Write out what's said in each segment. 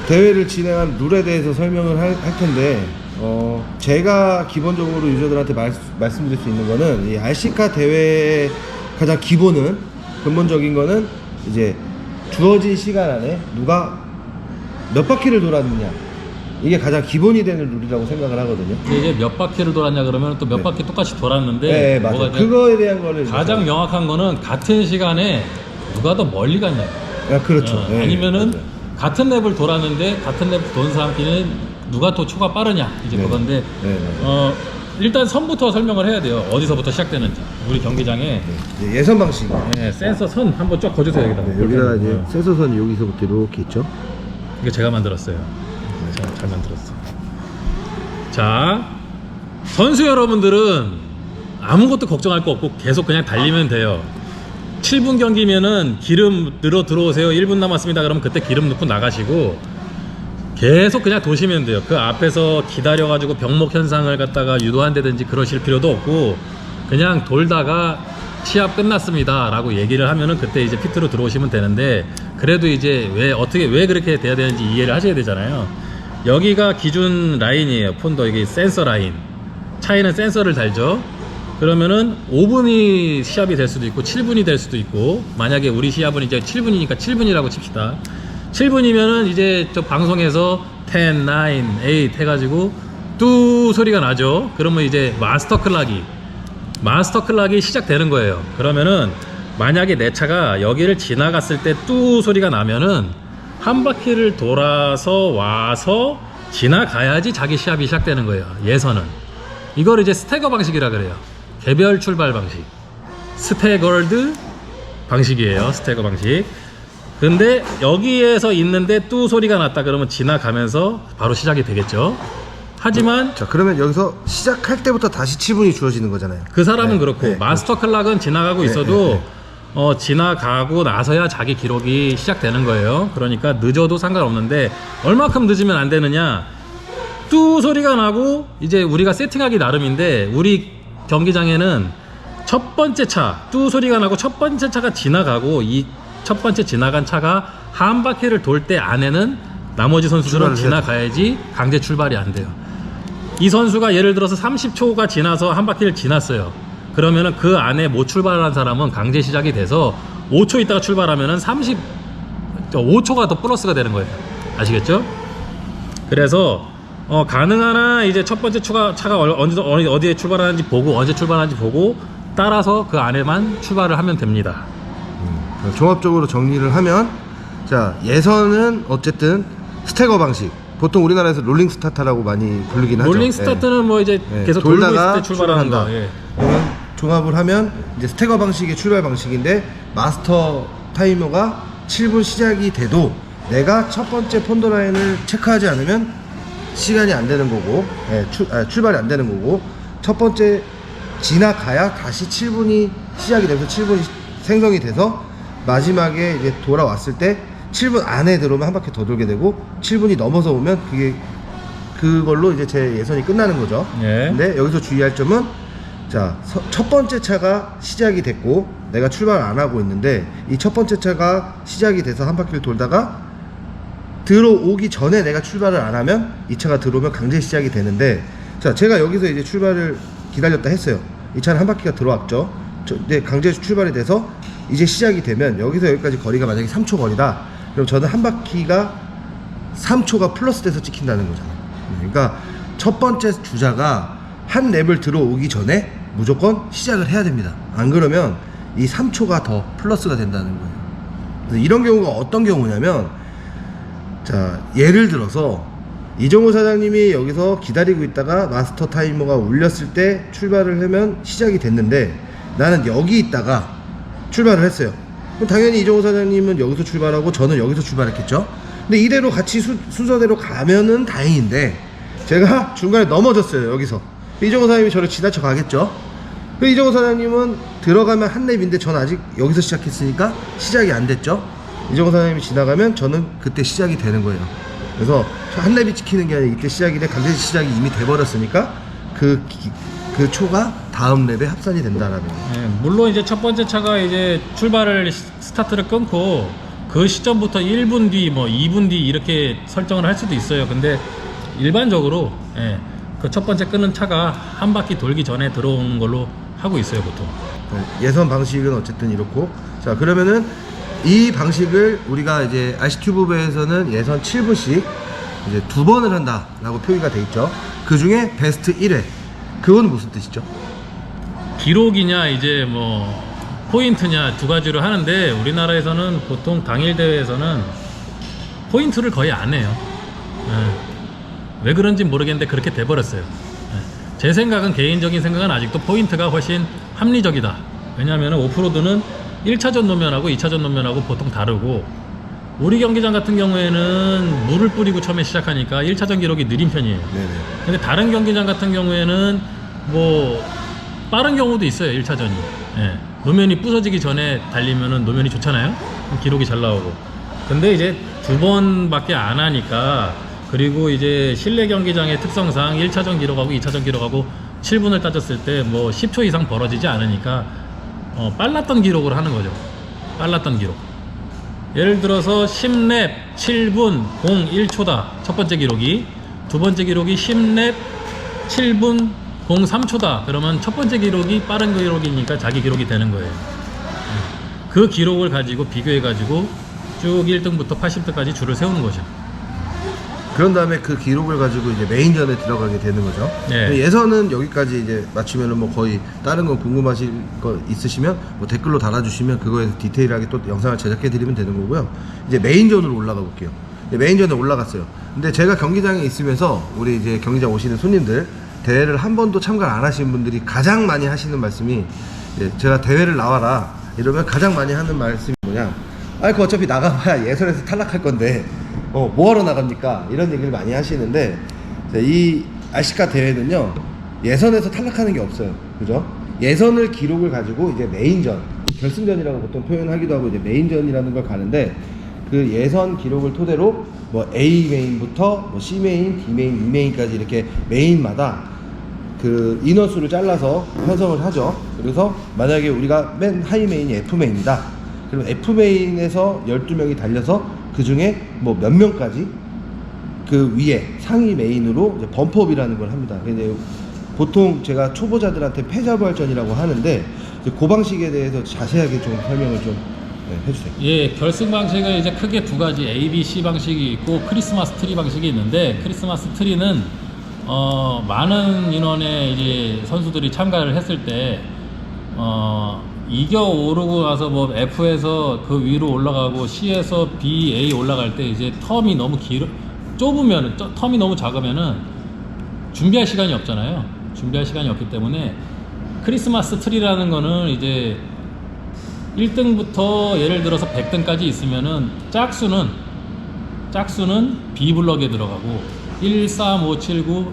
대회를 진행한 룰에 대해서 설명을 할 텐데, 제가 기본적으로 유저들한테 말씀드릴 수 있는 거는, 이 RC카 대회의 가장 기본은, 근본적인 거는 이제 주어진 시간 안에 누가 몇 바퀴를 돌았느냐, 이게 가장 기본이 되는 룰이라고 생각을 하거든요. 이제 몇 바퀴를 돌았냐 그러면 또 몇 바퀴 똑같이 돌았는데, 네, 맞아요. 그거에 대한 거를 가장 명확한 거는 같은 시간에 누가 더 멀리 갔냐. 아, 그렇죠. 네, 아니면은 맞아요. 같은 랩을 돌았는데 같은 랩 도는 사람끼리는 누가 더 초가 빠르냐, 이제 그건데. 일단 선부터 설명을 해야 돼요. 어디서부터 시작되는지. 우리 경기장에 예선 방식. 센서 선 한번 쫙 거주세요. 여기다. 여기다가 이제 센서선이 여기서부터 이렇게 있죠. 이거 제가 만들었어요. 잘 만들었어요. 자, 선수 여러분들은 아무것도 걱정할 거 없고 계속 그냥 달리면 돼요. 7분 경기면은 기름 넣어 들어오세요. 1분 남았습니다. 그러면 그때 기름 넣고 나가시고 계속 그냥 도시면 돼요. 그 앞에서 기다려가지고 병목 현상을 갖다가 유도한다든지 그러실 필요도 없고, 그냥 돌다가 시합 끝났습니다 라고 얘기를 하면은 그때 이제 피트로 들어오시면 되는데, 그래도 이제 왜 그렇게 돼야 되는지 이해를 하셔야 되잖아요. 여기가 기준 라인이에요. 폰더, 이게 센서 라인. 차이는 센서를 달죠. 그러면은 5분이 시합이 될 수도 있고 7분이 될 수도 있고, 만약에 우리 시합은 이제 7분이니까 7분이라고 칩시다. 7분이면은 이제 저 방송에서 10, 9, 8 해가지고 뚜 소리가 나죠. 그러면 이제 마스터 클락이 시작되는 거예요. 그러면은 만약에 내 차가 여기를 지나갔을 때 뚜 소리가 나면은 한 바퀴를 돌아서 와서 지나가야지 자기 시합이 시작되는 거예요. 예선은. 이걸 이제 스태거 방식이라 그래요. 개별 출발 방식. 스태거드 방식이에요. 스태거 방식. 근데 여기에서 있는데 뚜 소리가 났다 그러면 지나가면서 바로 시작이 되겠죠. 하지만 자, 그러면 여기서 시작할 때부터 다시 7분이 주어지는 거잖아요. 그 사람은 그렇고, 네. 마스터 클락은 지나가고 있어도 지나가고 나서야 자기 기록이 시작되는 거예요. 그러니까 늦어도 상관없는데, 얼마큼 늦으면 안 되느냐, 뚜 소리가 나고 이제 우리가 세팅하기 나름인데, 우리 경기장에는 첫 번째 차 뚜 소리가 나고 첫 번째 차가 지나가고, 이 첫 번째 지나간 차가 한 바퀴를 돌 때 안에는 나머지 선수들은 지나가야지 강제 출발이 안 돼요. 이 선수가 예를 들어서 30초가 지나서 한 바퀴를 지났어요. 그러면은 그 안에 못 출발한 사람은 강제 시작이 돼서 5초 있다가 출발하면은 5초가 더 플러스가 되는 거예요. 아시겠죠? 그래서 가능하나 이제 첫 번째 차가 어디에 출발하는지 보고, 언제 출발하는지 보고 따라서 그 안에만 출발을 하면 됩니다. 종합적으로 정리를 하면, 자, 예선은 어쨌든 스태거 방식. 보통 우리나라에서 롤링 스타트라고 많이 부르긴 하죠. 롤링 스타트는 뭐 이제 계속 돌고 있을 때 출발하는 거. 그러면 종합을 하면 이제 스태거 방식의 출발 방식인데, 마스터 타이머가 7분 시작이 돼도 내가 첫 번째 폰더 라인을 체크하지 않으면 시간이 안 되는 거고, 출발이 안 되는 거고, 첫 번째 지나가야 다시 7분이 시작이 되면서 7분이 생성이 돼서 마지막에 이제 돌아왔을 때 7분 안에 들어오면 한 바퀴 더 돌게 되고, 7분이 넘어서 오면 그걸로 이제 제 예선이 끝나는 거죠. 근데 여기서 주의할 점은, 자, 첫 번째 차가 시작이 됐고 내가 출발을 안 하고 있는데, 이 첫 번째 차가 시작이 돼서 한 바퀴를 돌다가 들어오기 전에 내가 출발을 안 하면 이 차가 들어오면 강제 시작이 되는데, 자, 제가 여기서 이제 출발을 기다렸다 했어요. 이 차는 한 바퀴가 들어왔죠. 이제 강제 출발이 돼서 이제 시작이 되면, 여기서 여기까지 거리가 만약에 3초 거리다, 그럼 저는 한 바퀴가 3초가 플러스 돼서 찍힌다는 거잖아요. 그러니까 첫 번째 주자가 한 랩을 들어오기 전에 무조건 시작을 해야 됩니다. 안 그러면 이 3초가 더 플러스가 된다는 거예요. 그래서 이런 경우가 어떤 경우냐면, 자, 예를 들어서 이정우 사장님이 여기서 기다리고 있다가 마스터 타이머가 울렸을 때 출발을 하면 시작이 됐는데, 나는 여기 있다가 출발을 했어요. 그럼 당연히 이정우 사장님은 여기서 출발하고 저는 여기서 출발했겠죠. 근데 이대로 같이 순서대로 가면은 다행인데, 제가 중간에 넘어졌어요. 여기서 이정우 사장님이 저를 지나쳐 가겠죠. 그 이정우 사장님은 들어가면 한 랩인데 저는 아직 여기서 시작했으니까 시작이 안 됐죠. 이정우 사장님이 지나가면 저는 그때 시작이 되는 거예요. 그래서 한 랩이 찍히는 게 아니라 이때 시작인데 강제 시작이 이미 돼버렸으니까 그 초가 다음 랩에 합산이 된다라는 거예요. 물론 이제 첫 번째 차가 이제 스타트를 끊고 그 시점부터 1분 뒤, 뭐 2분 뒤 이렇게 설정을 할 수도 있어요. 근데 일반적으로 예, 그 첫 번째 끄는 차가 한 바퀴 돌기 전에 들어오는 걸로 하고 있어요, 보통. 예선 방식은 어쨌든 이렇고, 자 그러면은 이 방식을 우리가 이제 RC 튜브에서는 예선 7분씩 이제 2번을 한다라고 표기가 돼 있죠. 그 중에 베스트 1회, 그건 무슨 뜻이죠? 기록이냐 이제 뭐 포인트냐 두 가지로 하는데, 우리나라에서는 보통 당일 대회에서는 포인트를 거의 안 해요. 예. 왜 그런지 모르겠는데 그렇게 돼버렸어요. 예. 제 생각은, 개인적인 생각은 아직도 포인트가 훨씬 합리적이다. 왜냐하면 오프로드는 1차전 노면하고 2차전 노면하고 보통 다르고, 우리 경기장 같은 경우에는 물을 뿌리고 처음에 시작하니까 1차전 기록이 느린 편이에요. 네네. 근데 다른 경기장 같은 경우에는 뭐 빠른 경우도 있어요. 1차전이 예. 노면이 부서지기 전에 달리면은 노면이 좋잖아요. 그럼 기록이 잘 나오고. 근데 이제 2번밖에 안 하니까, 그리고 이제 실내 경기장의 특성상 1차전 기록하고 2차전 기록하고 7분을 따졌을 때 뭐 10초 이상 벌어지지 않으니까 빨랐던 기록을 하는 거죠. 빨랐던 기록. 예를 들어서 10랩 7분 01초다 첫 번째 기록이, 두 번째 기록이 10랩 7분 03초다 그러면 첫 번째 기록이 빠른 기록이니까 자기 기록이 되는 거예요. 그 기록을 가지고 비교해 가지고 쭉 1등부터 80등까지 줄을 세우는 거죠. 그런 다음에 그 기록을 가지고 이제 메인전에 들어가게 되는 거죠. 네. 예선은 여기까지 이제 맞추면은 뭐 거의 다른 거 궁금하실 거 있으시면 뭐 댓글로 달아주시면 그거에 디테일하게 또 영상을 제작해 드리면 되는 거고요. 이제 메인전으로 올라가 볼게요. 메인전에 올라갔어요. 근데 제가 경기장에 있으면서 우리 이제 경기장 오시는 손님들, 대회를 한 번도 참가를 안 하신 분들이 가장 많이 하시는 말씀이, 제가 대회를 나와라 이러면 가장 많이 하는 말씀이 뭐냐, 그 어차피 나가봐야 예선에서 탈락할 건데 뭐하러 나갑니까? 이런 얘기를 많이 하시는데, 이 RC카 대회는요 예선에서 탈락하는 게 없어요. 그죠? 예선을 기록을 가지고 이제 메인전, 결승전이라고 보통 표현하기도 하고 이제 메인전이라는 걸 가는데, 그 예선 기록을 토대로 뭐 A 메인부터 뭐 C 메인, D 메인, E 메인까지 이렇게 메인마다 그 인원수를 잘라서 편성을 하죠. 그래서 만약에 우리가 맨 하이 메인이 F 메인이다. 그럼 F 메인에서 12명이 달려서 그 중에 뭐 몇 명까지 그 위에 상위 메인으로 이제 범프업이라는 걸 합니다. 근데 보통 제가 초보자들한테 패자부활전이라고 하는데, 이제 그 방식에 대해서 자세하게 좀 설명을 좀 해주세요. 예, 결승 방식은 이제 크게 두 가지 A, B, C 방식이 있고 크리스마스 트리 방식이 있는데, 크리스마스 트리는 많은 인원의 이제 선수들이 참가를 했을 때 이겨 오르고 나서 뭐 F에서 그 위로 올라가고 C에서 B, A 올라갈 때 이제 텀이 너무 좁으면, 텀이 너무 작으면은 준비할 시간이 없잖아요. 준비할 시간이 없기 때문에 크리스마스 트리라는 거는 이제 1등부터 예를 들어서 100등까지 있으면은 짝수는 B 블럭에 들어가고 1, 3, 5, 7, 9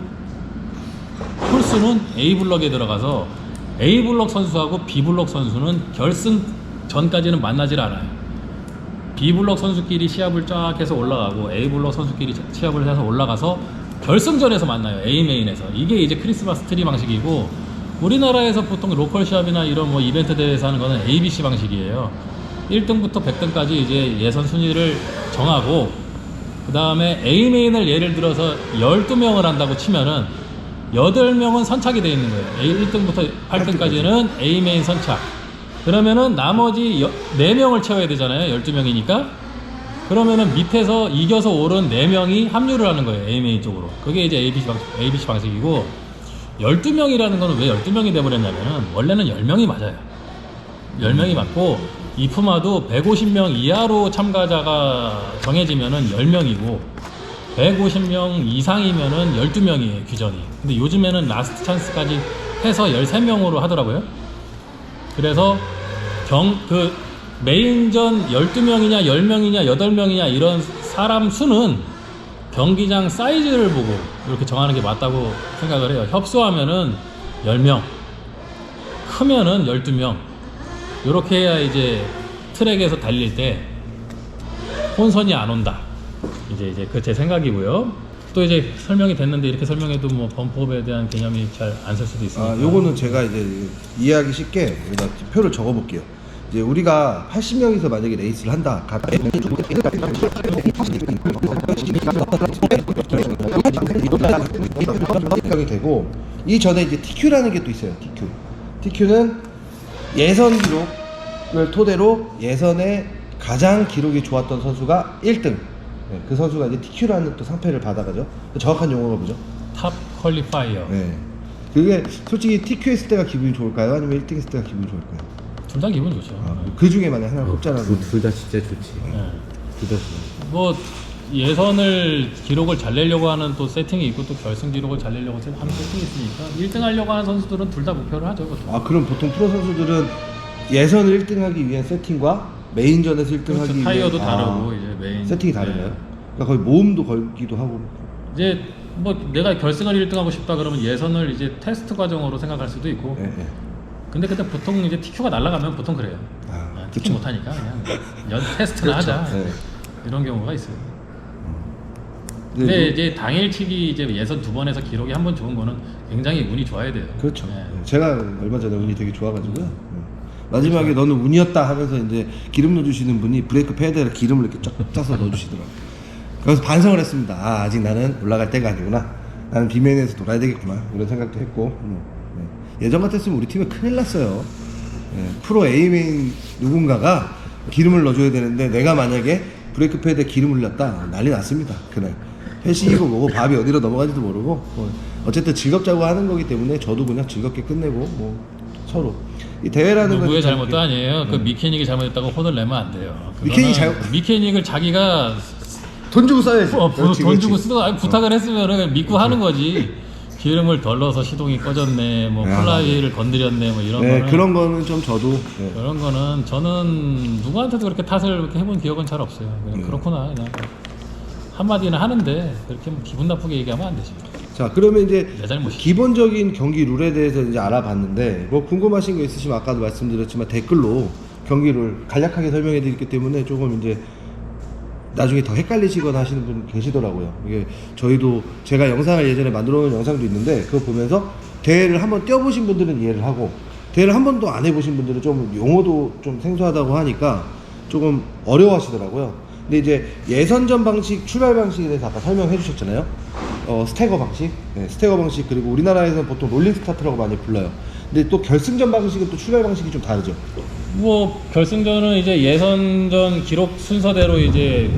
홀수는 A 블럭에 들어가서 A 블럭 선수하고 B 블럭 선수는 결승 전까지는 만나질 않아요. B 블럭 선수끼리 시합을 쫙 해서 올라가고 A 블럭 선수끼리 시합을 해서 올라가서 결승전에서 만나요. A 메인에서. 이게 이제 크리스마스 트리 방식이고, 우리나라에서 보통 로컬 시합이나 이런 뭐 이벤트 대회에서 하는 거는 ABC 방식이에요. 1등부터 100등까지 이제 예선 순위를 정하고, 그 다음에 A 메인을 예를 들어서 12명을 한다고 치면은 8명은 선착이 되어 있는 거예요. 1등부터 8등까지는 A 메인 선착. 그러면은 나머지 4명을 채워야 되잖아요. 12명이니까. 그러면은 밑에서 이겨서 오른 4명이 합류를 하는 거예요. A 메인 쪽으로. 그게 이제 ABC 방식이고, 12명이라는 거는 왜 12명이 돼버렸냐면은, 원래는 10명이 맞아요. 10명이 맞고, 이프마도 150명 이하로 참가자가 정해지면은 10명이고, 150명 이상이면은 12명이에요, 규정이. 근데 요즘에는 라스트 찬스까지 해서 13명으로 하더라고요. 그래서 그 메인전 12명이냐 10명이냐 8명이냐 이런 사람 수는 경기장 사이즈를 보고 이렇게 정하는 게 맞다고 생각을 해요. 협소하면은 10명, 크면은 12명. 이렇게 해야 이제 트랙에서 달릴 때 혼선이 안 온다. 이제 그 제 생각이고요. 또 이제 설명이 됐는데, 이렇게 설명해도 뭐 범프업에 대한 개념이 잘 안 쓸 수도 있으니까. 요거는 제가 이제 이해하기 쉽게 여기다 표를 적어 볼게요. 이제 우리가 80명이서 만약에 레이스를 한다. 생각이 되고 이 전에 이제 TQ라는 게 또 있어요. TQ. TQ는 예선 기록을 토대로 예선에 가장 기록이 좋았던 선수가 1등. 네, 그 선수가 이제 TQ라는 또 상패를 받아가죠. 정확한 용어가 뭐죠? 탑 퀄리파이어. 네. 그게 솔직히 TQ 했을 때가 기분이 좋을까요? 아니면 1등 했을 때가 기분이 좋을까요? 둘 다 기분 좋죠. 그 중에 만약 하나 꼽자라면 둘 다 진짜 좋지. 네. 둘 다 좋아. 뭐 예선을 기록을 잘 내려고 하는 또 세팅이 있고 또 결승 기록을 잘 내려고 하는 세팅이 있으니까 1등 하려고 하는 선수들은 둘 다 목표를 하죠. 보통. 아 그럼 보통 프로 선수들은 예선을 1등하기 위한 세팅과 메인전에서 1등하기 그렇죠. 위한 타이어도 다르고 이제 메인 세팅이 다른가요? 그러니까 거의 모음도 걸기도 하고 이제 뭐 내가 결승을 1등하고 싶다 그러면 예선을 이제 테스트 과정으로 생각할 수도 있고. 네, 네. 근데 그때 보통 이제 TQ가 날아가면 보통 그래요. TQ 그쵸. 못하니까 그냥 테스트나 하자. 네. 이런 경우가 있어요. 근데 이제 당일치기 이제 예선 2번에서 기록이 한 번 좋은 거는 굉장히 운이 좋아야 돼요. 그렇죠. 네. 제가 얼마 전에 운이 되게 좋아가지고요. 마지막에 너는 운이었다 하면서 이제 기름 넣어주시는 분이 브레이크 패드에 기름을 이렇게 쫙 짜서 넣어주시더라고요. 그래서 반성을 했습니다. 아, 아직 나는 올라갈 때가 아니구나. 나는 비메인에서 놀아야 되겠구나. 이런 생각도 했고. 네. 예전 같았으면 우리 팀은 큰일 났어요. 네. 프로 A메인 누군가가 기름을 넣어줘야 되는데 내가 만약에 브레이크 패드에 기름을 흘렸다 난리 났습니다. 그날 회식이고 뭐고 밥이 어디로 넘어가지도 모르고 어쨌든 즐겁자고 하는 거기 때문에 저도 그냥 즐겁게 끝내고 뭐 서로 이 대회라는 건 누구의 잘못도 아니에요. 그 미케닉이 잘못했다고 혼을 내면 안 돼요. 미케닉이 미케닉을 자기가 돈 주고 써야지. 그렇지, 돈 그렇지. 주고 쓰던 부탁을 했으면 믿고 하는 거지. 기름을 덜 넣어서 시동이 꺼졌네, 뭐 아, 플라이를 건드렸네, 뭐 이런 네, 거는 그런 거는 좀 저도 네. 그런 거는 저는 누구한테도 그렇게 탓을 그렇게 해본 기억은 잘 없어요. 그냥 그렇구나 그냥 한마디는 하는데 그렇게 뭐 기분 나쁘게 얘기하면 안 되지. 자 그러면 이제 내 잘못이지. 기본적인 경기 룰에 대해서 이제 알아봤는데 뭐 궁금하신 거 있으시면 아까도 말씀드렸지만 댓글로 경기를 간략하게 설명해 드렸기 때문에 조금 이제 나중에 더 헷갈리시거나 하시는 분 계시더라고요. 이게 저희도 제가 영상을 예전에 만들어 놓은 영상도 있는데 그거 보면서 대회를 한번 뛰어보신 분들은 이해를 하고 대회를 한 번도 안 해보신 분들은 좀 용어도 좀 생소하다고 하니까 조금 어려워하시더라고요. 근데 이제 예선전 방식, 출발 방식에 대해서 아까 설명해 주셨잖아요. 스태거 방식, 네, 스태거 방식 그리고 우리나라에서는 보통 롤링 스타트라고 많이 불러요. 근데 또 결승전 방식은 또 출발 방식이 좀 다르죠. 뭐 결승전은 이제 예선전 기록 순서대로 이제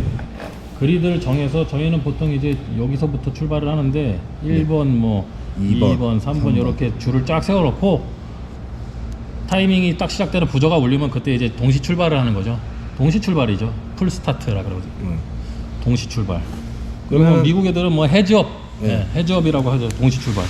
그리드를 정해서 저희는 보통 이제 여기서부터 출발을 하는데 1번 뭐 2번, 3번 이렇게 줄을 쫙 세워놓고 타이밍이 딱 시작되는 부저가 울리면 그때 이제 동시 출발을 하는 거죠. 동시 출발이죠. 풀 스타트라 그러죠. 동시 출발. 그리고 그러면- 미국 애들은 뭐 헤즈업, 네. 헤즈업이라고 하죠. 동시 출발.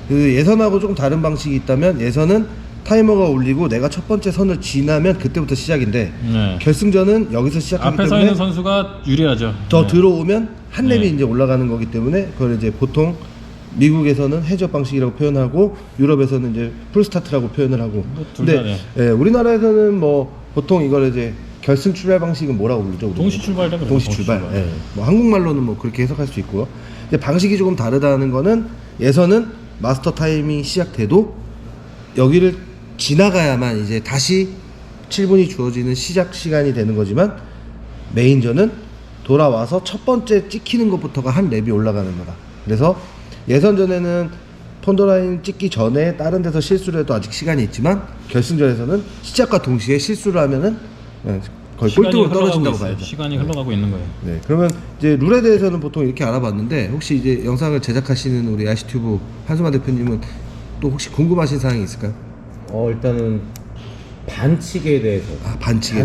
그 예선하고 조금 다른 방식이 있다면 예선은 타이머가 울리고 내가 첫 번째 선을 지나면 그때부터 시작인데 네. 결승전은 여기서 시작하기 앞에 서 때문에 있는 선수가 유리하죠. 더 네. 들어오면 한 랩이 네. 이제 올라가는 거기 때문에 그걸 이제 보통 미국에서는 해저 방식이라고 표현하고 유럽에서는 이제 풀스타트라고 표현을 하고 둘 근데 다네. 예, 우리나라에서는 뭐 보통 이걸 이제 결승 출발 방식은 뭐라고 부르죠? 우리가? 동시 출발이라 그래요. 동시 출발. 예. 뭐 한국말로는 뭐 그렇게 해석할 수 있고요. 근데 방식이 조금 다르다는 거는 예선은 마스터 타임이 시작돼도 여기를 지나가야만 이제 다시 7분이 주어지는 시작 시간이 되는 거지만 메인전은 돌아와서 첫 번째 찍히는 것부터가 한 랩이 올라가는 거다. 그래서 예선전에는 폰더라인 찍기 전에 다른 데서 실수를 해도 아직 시간이 있지만 결승전에서는 시작과 동시에 실수를 하면은 거의 시간이 꼴등으로 흘러가고 떨어진다고 있어요. 봐야죠. 시간이 흘러가고 있는 거예요. 네, 그러면 이제 룰에 대해서는 보통 이렇게 알아봤는데 혹시 이제 영상을 제작하시는 우리 야시튜브 한수만 대표님은 또 혹시 궁금하신 사항이 있을까요? 일단은 반칙에 대해서 반칙에